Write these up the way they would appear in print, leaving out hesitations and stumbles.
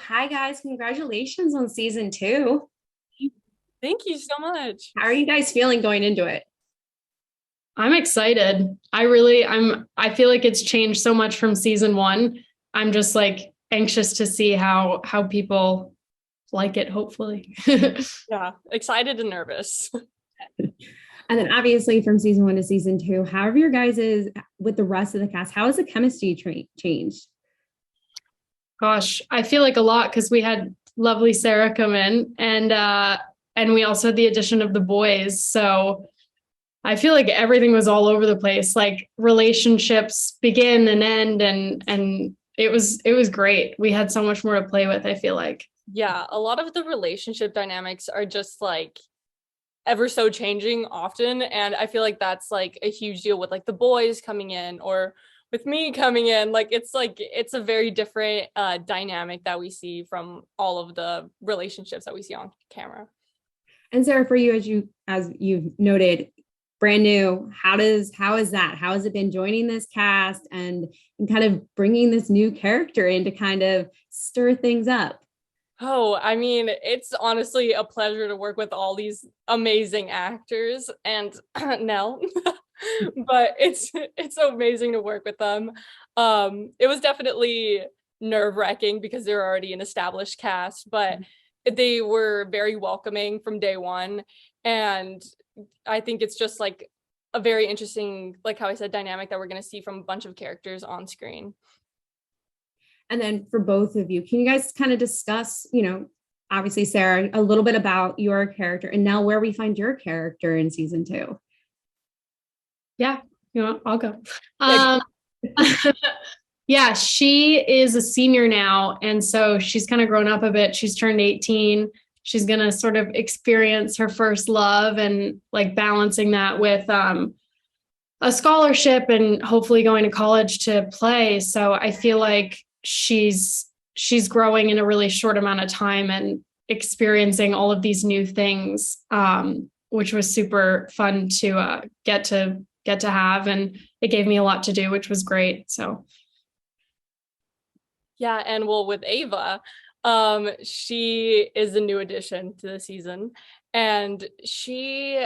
Hi guys, congratulations on season two. Thank you so much. How are you guys feeling going into it? I'm excited. I feel like it's changed so much from season one. I'm just like anxious to see how people like it, hopefully. Yeah, excited and nervous. And then obviously from season one to season two, how have your guys is with the rest of the cast? How has the chemistry changed? Gosh, I feel like a lot because we had lovely Sarah come in and we also had the addition of the boys. So I feel like everything was all over the place. Like relationships begin and end and it was great. We had so much more to play with, I feel like. Yeah, a lot of the relationship dynamics are just like ever so changing often. And I feel like that's like a huge deal with like the boys coming in or with me coming in. Like it's a very different dynamic that we see from all of the relationships that we see on camera. And Sarah, for you, as you've noted, brand new, how is that? How has it been joining this cast and kind of bringing this new character in to kind of stir things up? Oh, I mean, it's honestly a pleasure to work with all these amazing actors and Nell, but it's amazing to work with them. It was definitely nerve-wracking because they're already an established cast, but they were very welcoming from day one. And I think it's just like a very interesting, like how I said, dynamic that we're going to see from a bunch of characters on screen. And then for both of you, can you guys kind of discuss, obviously, Sarah, a little bit about your character and now where we find your character in season two? Yeah, I'll go. Yeah. Yeah, she is a senior now. And so she's kind of grown up a bit. She's turned 18. She's going to sort of experience her first love and like balancing that with a scholarship and hopefully going to college to play. So I feel like she's growing in a really short amount of time and experiencing all of these new things, which was super fun to get to have, and it gave me a lot to do, which was great. So Yeah, and well, with Ava, she is a new addition to the season, and she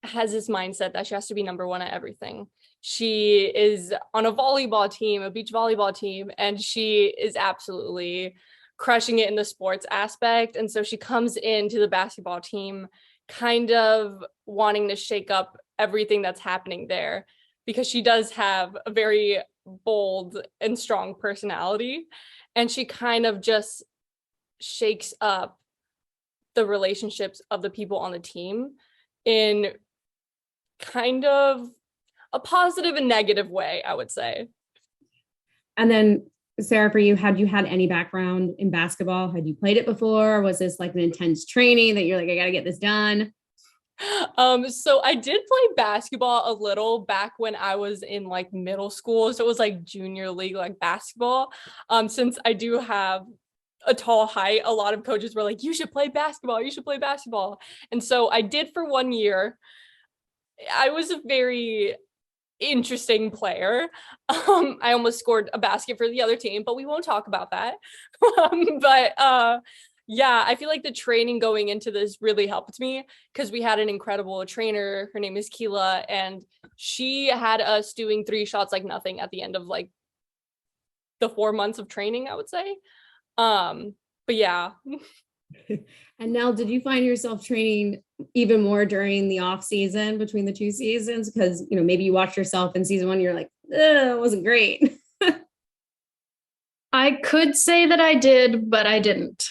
has this mindset that she has to be number one at everything. She is on a volleyball team, a beach volleyball team, and she is absolutely crushing it in the sports aspect. And so she comes into the basketball team kind of wanting to shake up everything that's happening there because she does have a very bold and strong personality. And she kind of just shakes up the relationships of the people on the team in kind of a positive and negative way, I would say. And then, Sarah, for you, had you had any background in basketball? Had you played it before? Was this like an intense training that you're like, I got to get this done? So I did play basketball a little back when I was in like middle school. So it was like junior league, like basketball. Since I do have a tall height, a lot of coaches were like, you should play basketball, you should play basketball. And so I did for 1 year. I was a very interesting player. I almost scored a basket for the other team, but we won't talk about that. But yeah, I feel like the training going into this really helped me because we had an incredible trainer. Her name is Keela, and she had us doing 3 shots like nothing at the end of like the 4 months of training, I would say. But yeah. And Nell, did you find yourself training even more during the off season between the two seasons? Because maybe you watched yourself in season one, you're like, it wasn't great. I could say that I did, but I didn't.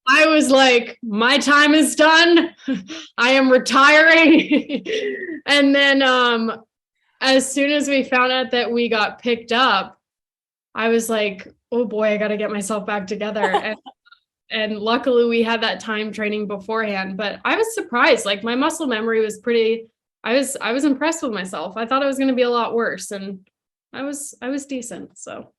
I was like, my time is done. I am retiring. And then as soon as we found out that we got picked up, I was like, oh boy, I got to get myself back together. And luckily we had that time training beforehand, but I was surprised. Like my muscle memory was pretty, I was impressed with myself. I thought it was going to be a lot worse, and I was decent. So